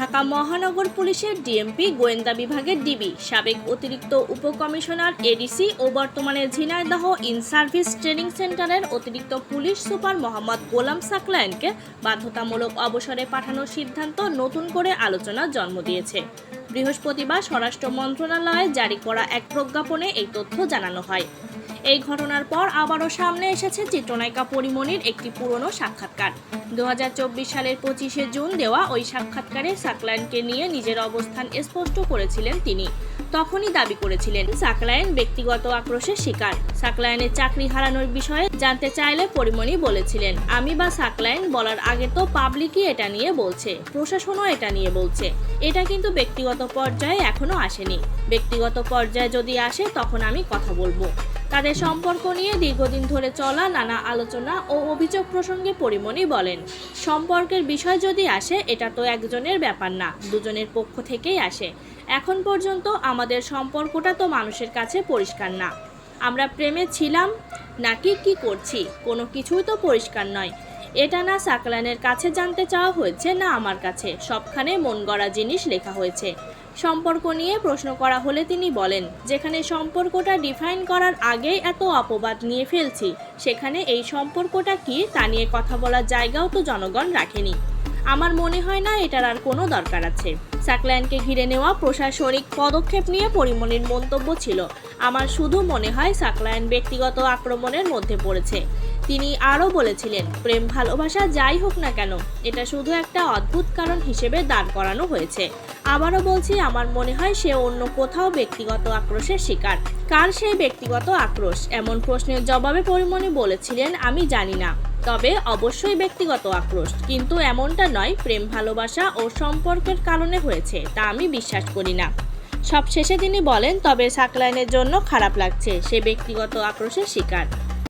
ঢাকা মহানগর পুলিশের ডিএমপি গোয়েন্দা বিভাগের ডিবি সাবেক অতিরিক্ত উপকমিশনার এডিসি ও বর্তমানে ঝিনাইদহ ইন সার্ভিস ট্রেনিং সেন্টারের অতিরিক্ত পুলিশ সুপার মোহাম্মদ গোলাম সাকলায়েনকে বাধ্যতামূলক অবসরে পাঠানোর সিদ্ধান্ত নতুন করে আলোচনার জন্ম দিয়েছে। বৃহস্পতিবার স্বরাষ্ট্র মন্ত্রণালয়ে জারি করা এক প্রজ্ঞাপনে এই তথ্য জানানো হয়। এই ঘটনার পর আবারও সামনে এসেছে চিত্রনায়িকা পরিমণির একটি পুরনো সাক্ষাৎকার। 2024 সালের 25শে জুন দেওয়া ওই সাক্ষাৎকারে সাকলায়েনকে নিয়ে নিজের অবস্থান স্পষ্ট করেছিলেন তিনি। তখনই দাবি করেছিলেন সাকলায়েন ব্যক্তিগত আক্রোশের শিকার। সাকলায়েনের চাকরি হারানোর বিষয়ে জানতে চাইলে পরিমণি বলেছিলেন, আমি বা সাকলায়েন বলার আগে তো পাবলিকই এটা নিয়ে বলছে, প্রশাসনও এটা নিয়ে বলছে। এটা কিন্তু ব্যক্তিগত পর্যায়ে এখনো আসেনি। ব্যক্তিগত পর্যায়ে যদি আসে তখন আমি কথা বলবো। তাদের সম্পর্ক নিয়ে দীর্ঘদিন ধরে চলা নানা আলোচনা ও অভিযোগ প্রসঙ্গে পরিমণি বলেন, সম্পর্কের বিষয় যদি আসে এটা তো একজনের ব্যাপার না, দুজনের পক্ষ থেকেই আসে। এখন পর্যন্ত আমাদের সম্পর্কটা তো মানুষের কাছে পরিষ্কার না। আমরা প্রেমে ছিলাম নাকি কি করছি কোনো কিছুই তো পরিষ্কার নয়। এটা না সাকলায়েনের কাছে জানতে চাওয়া হয়েছে না আমার কাছে, সবখানে মন গড়া জিনিস লেখা হয়েছে। সম্পর্ক নিয়ে প্রশ্ন করা হলে তিনি বলেন, যেখানে সম্পর্কটা ডিফাইন করার আগেই এত অপবাদ নিয়ে ফেলছি, সেখানে এই সম্পর্কটা কি তা নিয়ে কথা বলার জায়গাও তো জনগণ রাখেনি। আমার মনে হয় না এটার আর কোনো দরকার আছে। সাকলায়েনকে ঘিরে নেওয়া প্রশাসনিক পদক্ষেপ নিয়ে পরিমণির মন্তব্য ছিল, আমার শুধু মনে হয় সাকলায়েন ব্যক্তিগত আক্রমণের মধ্যে পড়েছে। তিনি আরও বলেছিলেন, প্রেম ভালোবাসা যাই হোক না কেন, এটা শুধু একটা অদ্ভুত কারণ হিসেবে দাঁড় করানো হয়েছে। আবারও বলছি, আমার মনে হয় সে অন্য কোথাও ব্যক্তিগত আক্রোশের শিকার। কার সেই ব্যক্তিগত আক্রোশ এমন প্রশ্নের জবাবে পরিমণি বলেছিলেন, আমি জানি না, তবে অবশ্যই ব্যক্তিগত আক্রোশ, কিন্তু এমনটা নয় প্রেম ভালোবাসা ও সম্পর্কের কারণে হয়েছে, তা আমি বিশ্বাস করি না। সবশেষে তিনি বলেন, তবে সাকলায়েনের জন্য খারাপ লাগছে, সে ব্যক্তিগত আক্রোশের শিকার।